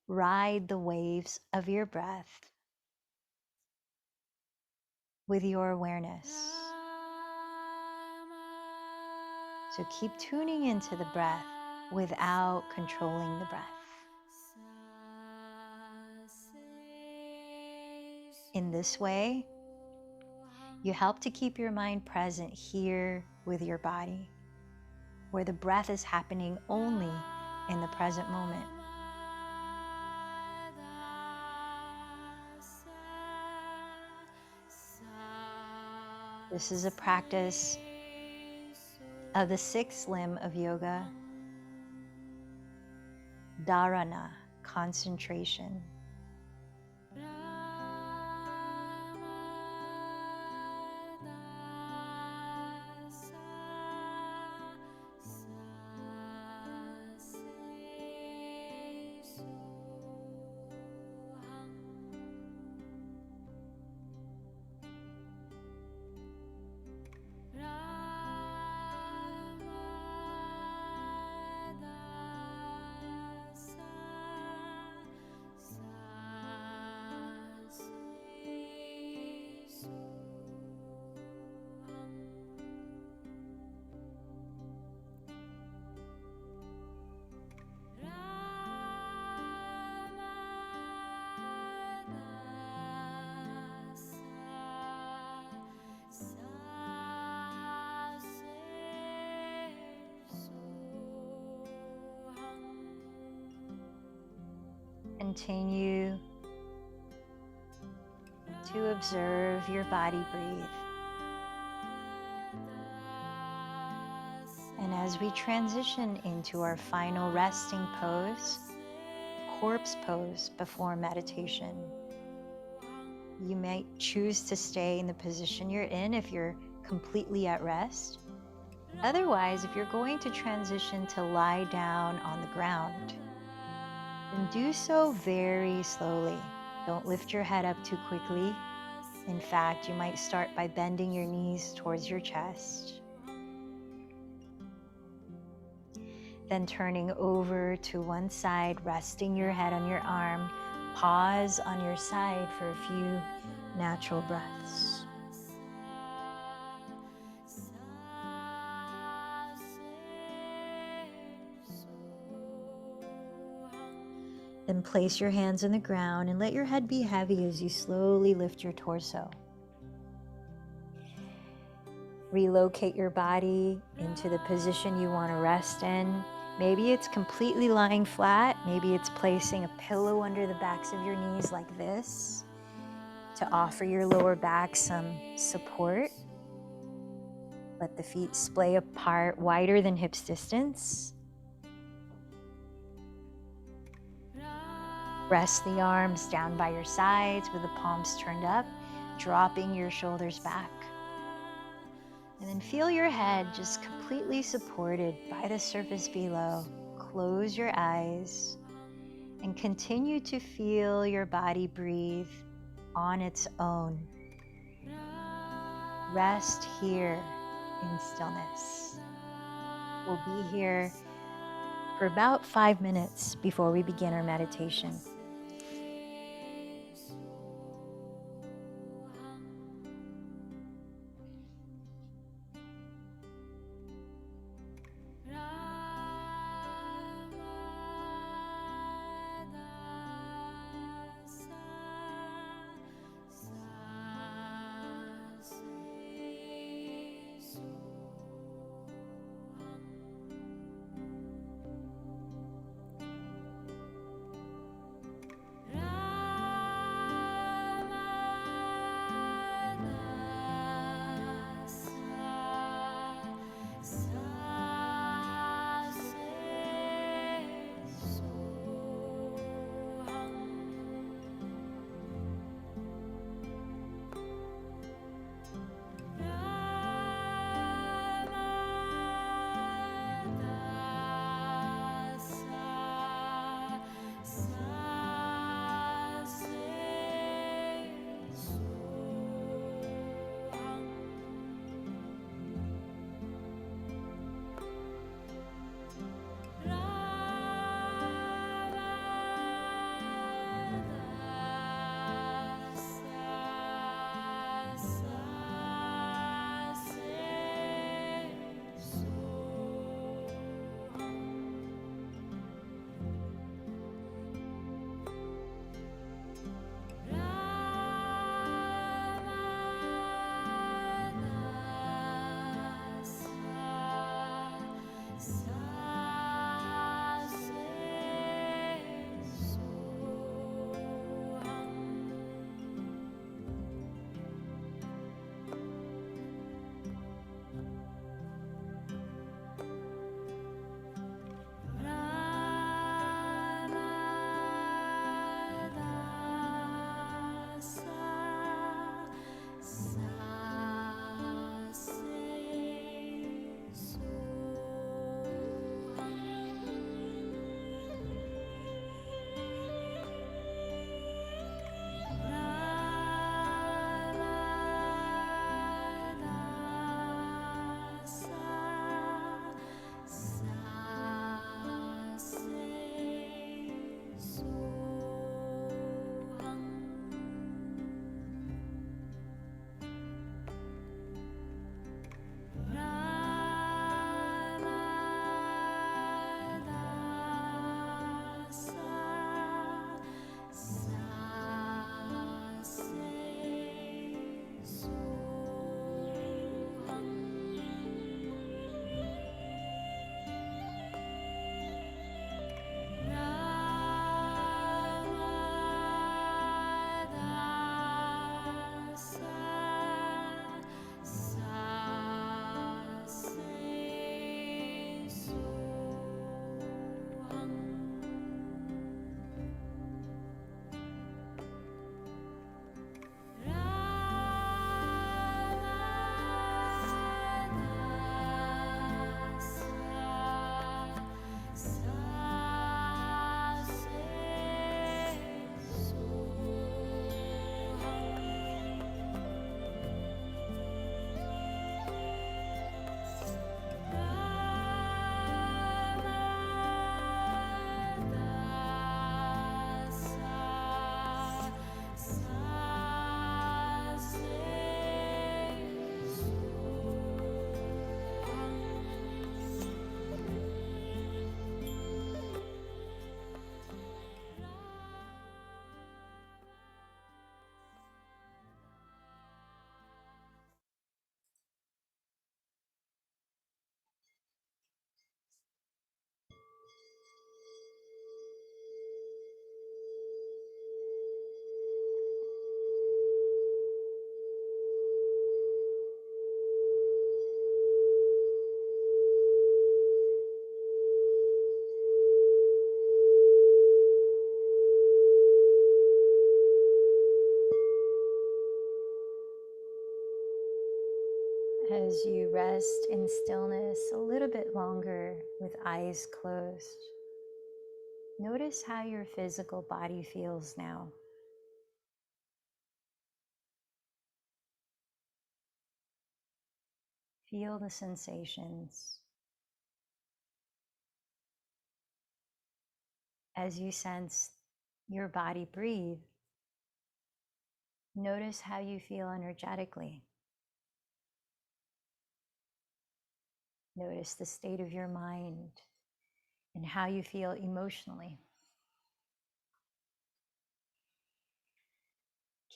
ride the waves of your breath with your awareness. So keep tuning into the breath without controlling the breath. In this way, you help to keep your mind present here with your body, where the breath is happening only in the present moment. This is a practice of the 6th limb of yoga, dharana, concentration. continue to observe your body breathe. And as we transition into our final resting pose, corpse pose before meditation, you might choose to stay in the position you're in if you're completely at rest. Otherwise, if you're going to transition to lie down on the ground, then do so very slowly. Don't lift your head up too quickly. In fact, you might start by bending your knees towards your chest. Then turning over to one side, resting your head on your arm. Pause on your side for a few natural breaths. Then place your hands on the ground and let your head be heavy as you slowly lift your torso. Relocate your body into the position you want to rest in. Maybe it's completely lying flat. Maybe it's placing a pillow under the backs of your knees like this to offer your lower back some support. Let the feet splay apart wider than hips distance. Rest the arms down by your sides with the palms turned up, dropping your shoulders back. And then feel your head just completely supported by the surface below. Close your eyes and continue to feel your body breathe on its own. Rest here in stillness. We'll be here for about 5 minutes before we begin our meditation. as you rest in stillness a little bit longer with eyes closed, notice how your physical body feels now. Feel the sensations. As you sense your body breathe, notice how you feel energetically. Notice the state of your mind and how you feel emotionally.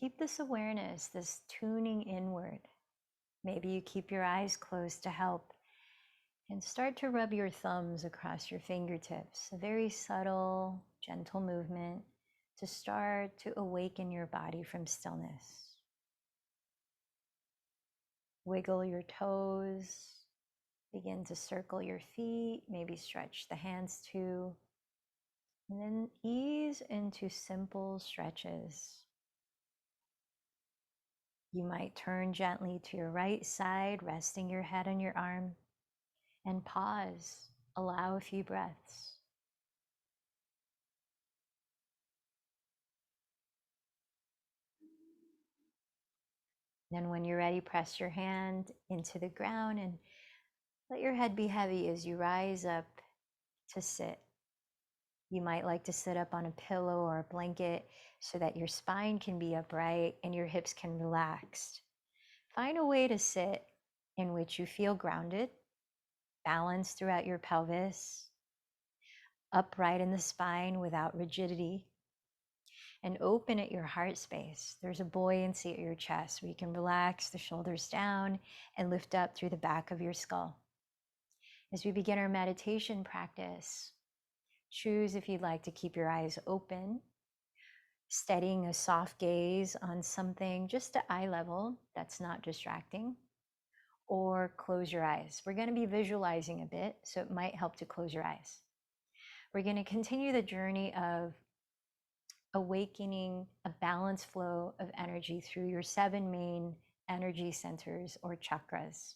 Keep this awareness, this tuning inward. Maybe you keep your eyes closed to help, and start to rub your thumbs across your fingertips. A very subtle, gentle movement to start to awaken your body from stillness. Wiggle your toes. Begin to circle your feet, maybe stretch the hands too. And then ease into simple stretches. You might turn gently to your right side, resting your head on your arm, and pause. Allow a few breaths. Then when you're ready, press your hand into the ground and let your head be heavy as you rise up to sit. You might like to sit up on a pillow or a blanket so that your spine can be upright and your hips can relax. Find a way to sit in which you feel grounded, balanced throughout your pelvis, upright in the spine without rigidity, and open at your heart space. There's a buoyancy at your chest where you can relax the shoulders down and lift up through the back of your skull. As we begin our meditation practice, choose if you'd like to keep your eyes open, steadying a soft gaze on something just at eye level that's not distracting, or close your eyes. We're going to be visualizing a bit, so it might help to close your eyes. We're going to continue the journey of awakening a balanced flow of energy through your 7 main energy centers or chakras.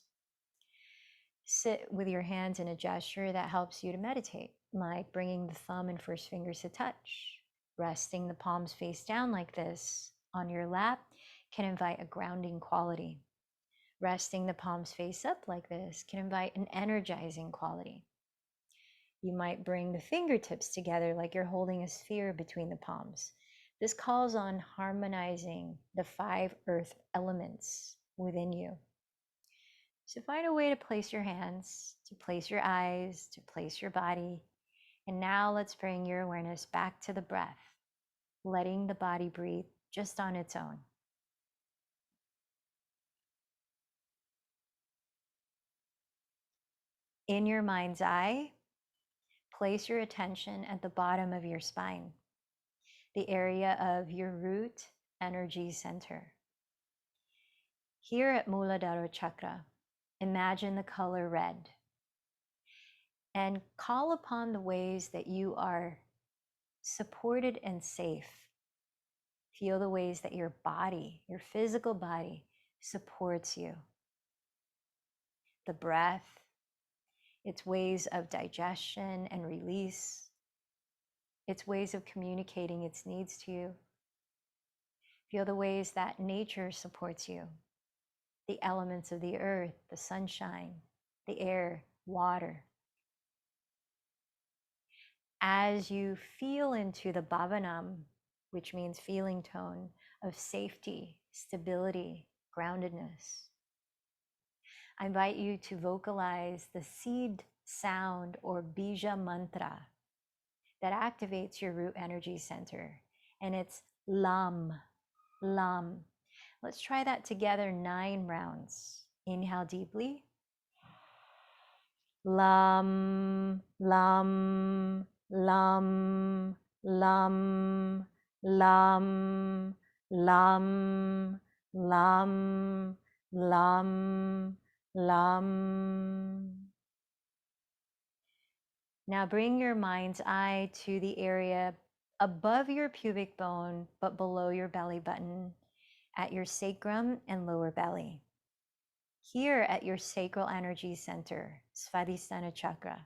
Sit with your hands in a gesture that helps you to meditate, like bringing the thumb and first fingers to touch. Resting the palms face down like this on your lap can invite a grounding quality. Resting the palms face up like this can invite an energizing quality. You might bring the fingertips together like you're holding a sphere between the palms. This calls on harmonizing the 5 earth elements within you. So find a way to place your hands, to place your eyes, to place your body. And now let's bring your awareness back to the breath, letting the body breathe just on its own. In your mind's eye, place your attention at the bottom of your spine, the area of your root energy center. Here at Muladhara Chakra, imagine the color red and call upon the ways that you are supported and safe. Feel the ways that your body, your physical body, supports you. The breath, its ways of digestion and release, its ways of communicating its needs to you. Feel the ways that nature supports you. The elements of the earth, the sunshine, the air, water. As you feel into the bhavanam, which means feeling tone of safety, stability, groundedness, I invite you to vocalize the seed sound or bija mantra that activates your root energy center. And it's Lam, Lam. Let's try that together 9 rounds. Inhale deeply. Lam, Lam, Lam, Lam, Lam, Lam, Lam, Lam, Lam. Now bring your mind's eye to the area above your pubic bone, but below your belly button, at your sacrum and lower belly. Here at your sacral energy center, Svadhisthana chakra,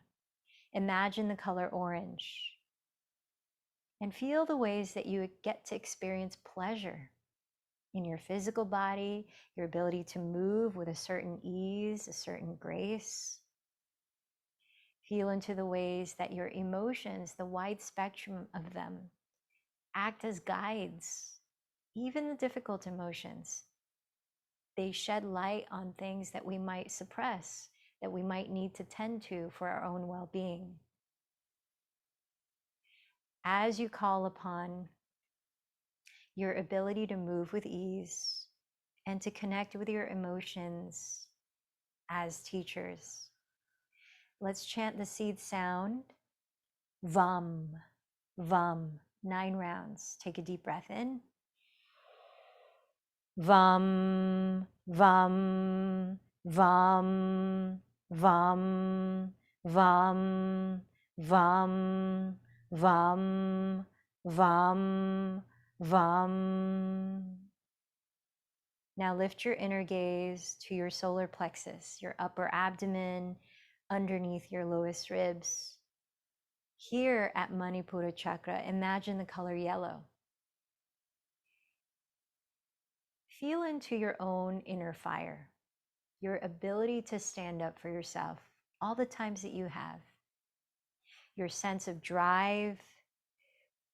imagine the color orange and feel the ways that you get to experience pleasure in your physical body, your ability to move with a certain ease, a certain grace. Feel into the ways that your emotions, the wide spectrum of them, act as guides, even the difficult emotions. They shed light on things that we might suppress, that we might need to tend to for our own well-being. As you call upon your ability to move with ease and to connect with your emotions as teachers, let's chant the seed sound, VUM, VUM, 9 rounds. Take a deep breath in. VUM, VUM, VUM, VUM, VUM, VUM, VUM, VUM, VUM. Now lift your inner gaze to your solar plexus, your upper abdomen, underneath your lowest ribs. Here at Manipura chakra, imagine the color yellow. Feel into your own inner fire, your ability to stand up for yourself all the times that you have, your sense of drive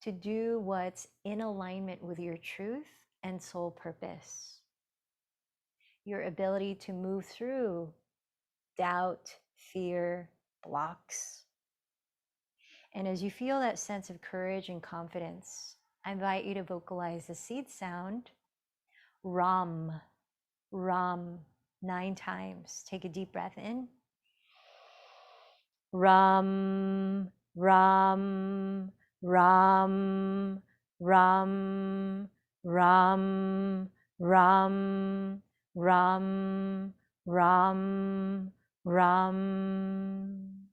to do what's in alignment with your truth and soul purpose, your ability to move through doubt, fear, blocks. And as you feel that sense of courage and confidence, I invite you to vocalize the seed sound, Ram, Ram, 9 times. Take a deep breath in. Ram, Ram, Ram, Ram, Ram, Ram, Ram, Ram, Ram.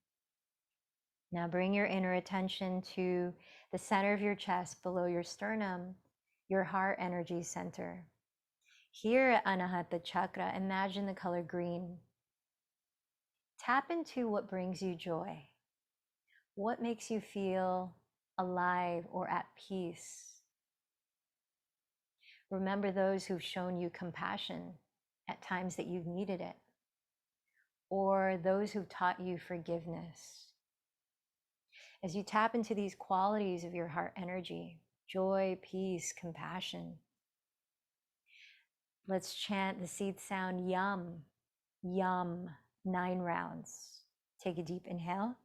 Now bring your inner attention to the center of your chest, below your sternum, your heart energy center. Here at Anahata Chakra, imagine the color green. Tap into what brings you joy. What makes you feel alive or at peace? Remember those who've shown you compassion at times that you've needed it, or those who've taught you forgiveness. As you tap into these qualities of your heart energy, joy, peace, compassion, let's chant the seed sound, Yum, Yum, 9 rounds. Take a deep inhale.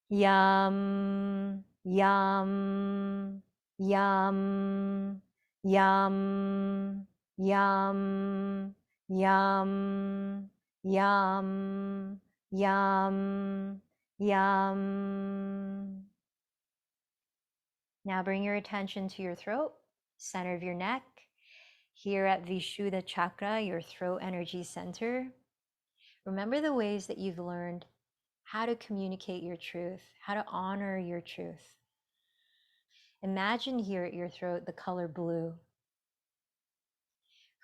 Yum, yum, yum, yum, yum, yum, yum, yum, yum. Now bring your attention to your throat, center of your neck. Here at Vishuddha Chakra, your throat energy center. Remember the ways that you've learned how to communicate your truth, how to honor your truth. Imagine here at your throat the color blue.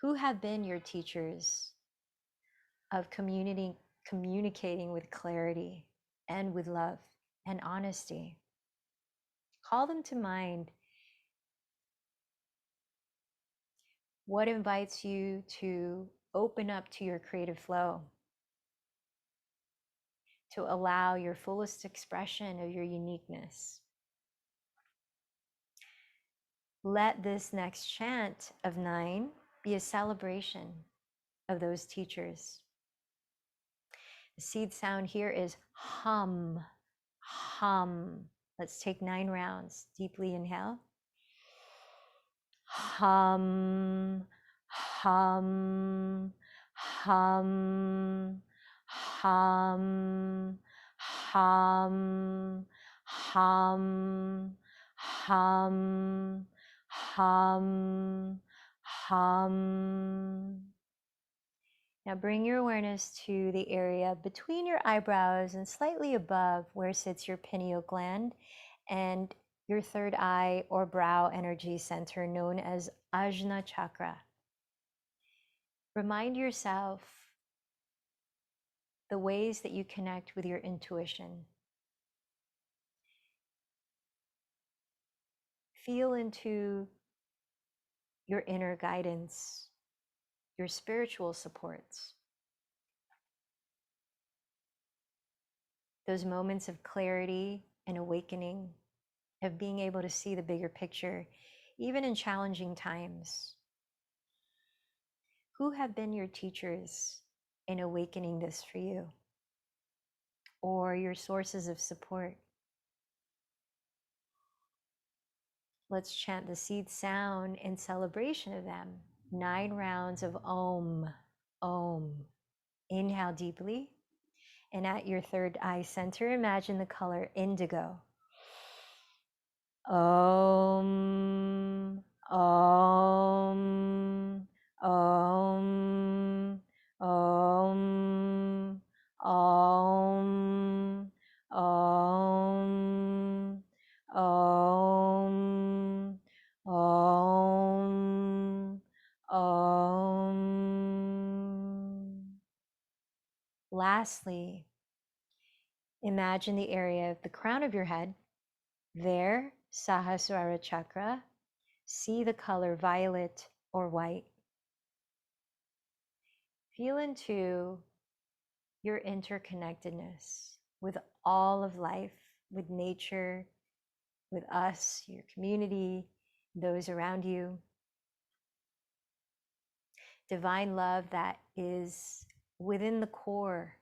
Who have been your teachers of communicating with clarity and with love and honesty? Call them to mind. What invites you to open up to your creative flow, to allow your fullest expression of your uniqueness? Let this next chant of 9 be a celebration of those teachers. The seed sound here is hum, hum. Let's take 9 rounds. Deeply inhale. Hum, hum, hum, hum, hum, hum, hum, hum, hum. Now bring your awareness to the area between your eyebrows and slightly above where sits your pineal gland and your third eye or brow energy center known as Ajna Chakra. Remind yourself the ways that you connect with your intuition. Feel into your inner guidance, your spiritual supports. Those moments of clarity and awakening, of being able to see the bigger picture, even in challenging times. Who have been your teachers in awakening this for you, or your sources of support? Let's chant the seed sound in celebration of them. 9 rounds of Om, Om. Inhale deeply, and at your third eye center, imagine the color indigo. Om, Om, Om, Om, Om, Om, Om, Om, Om. Lastly, imagine the area of the crown of your head. There, Sahasrara chakra, see the color violet or white. Feel into your interconnectedness with all of life, with nature, with us, your community, those around you. Divine love that is within the core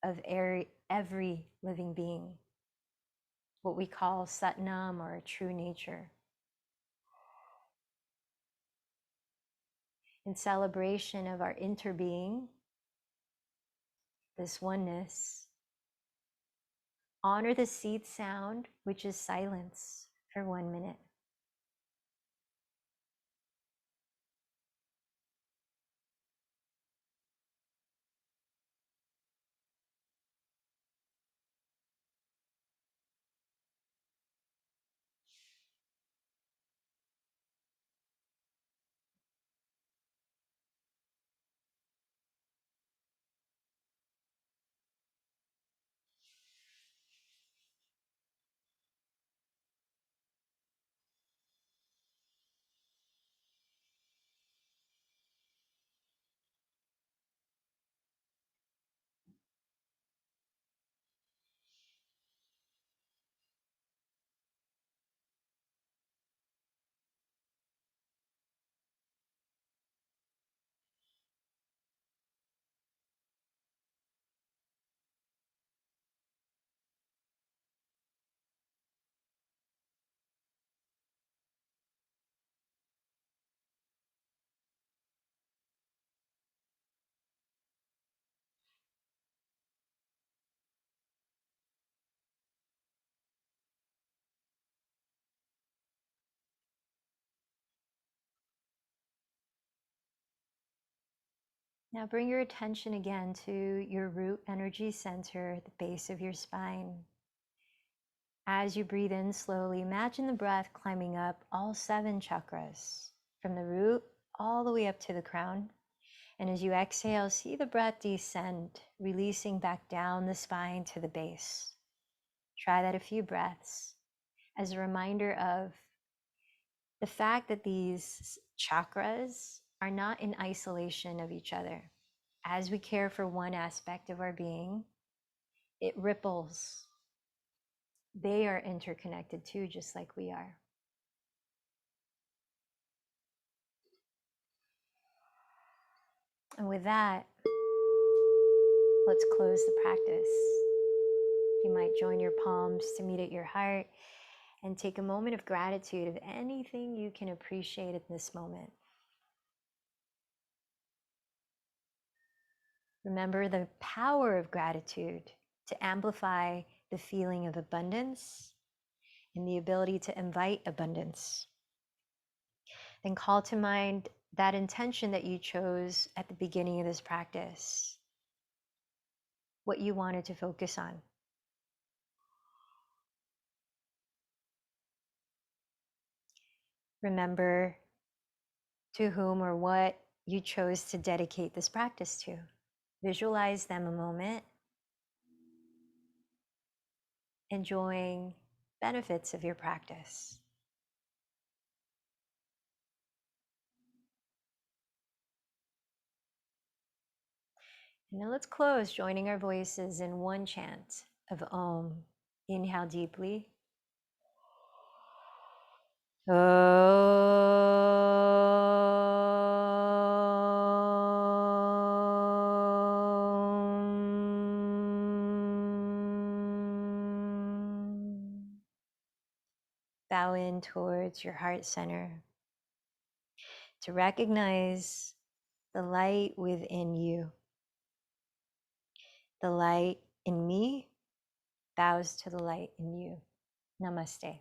of every living being, what we call Satnam, or a true nature. In celebration of our interbeing, this oneness, honor the seed sound, which is silence, for 1 minute. Now bring your attention again to your root energy center at the base of your spine. As you breathe in slowly, imagine the breath climbing up all 7 chakras, from the root all the way up to the crown. And as you exhale, see the breath descend, releasing back down the spine to the base. Try that a few breaths as a reminder of the fact that these chakras are not in isolation of each other. As we care for one aspect of our being, it ripples. They are interconnected too, just like we are. And with that, let's close the practice. You might join your palms to meet at your heart and take a moment of gratitude of anything you can appreciate at this moment. Remember the power of gratitude to amplify the feeling of abundance and the ability to invite abundance. Then call to mind that intention that you chose at the beginning of this practice, what you wanted to focus on. Remember to whom or what you chose to dedicate this practice to. Visualize them a moment, enjoying benefits of your practice. And now let's close, joining our voices in one chant of Om. Inhale deeply. Bow in towards your heart center to recognize the light within you. The light in me bows to the light in you. Namaste.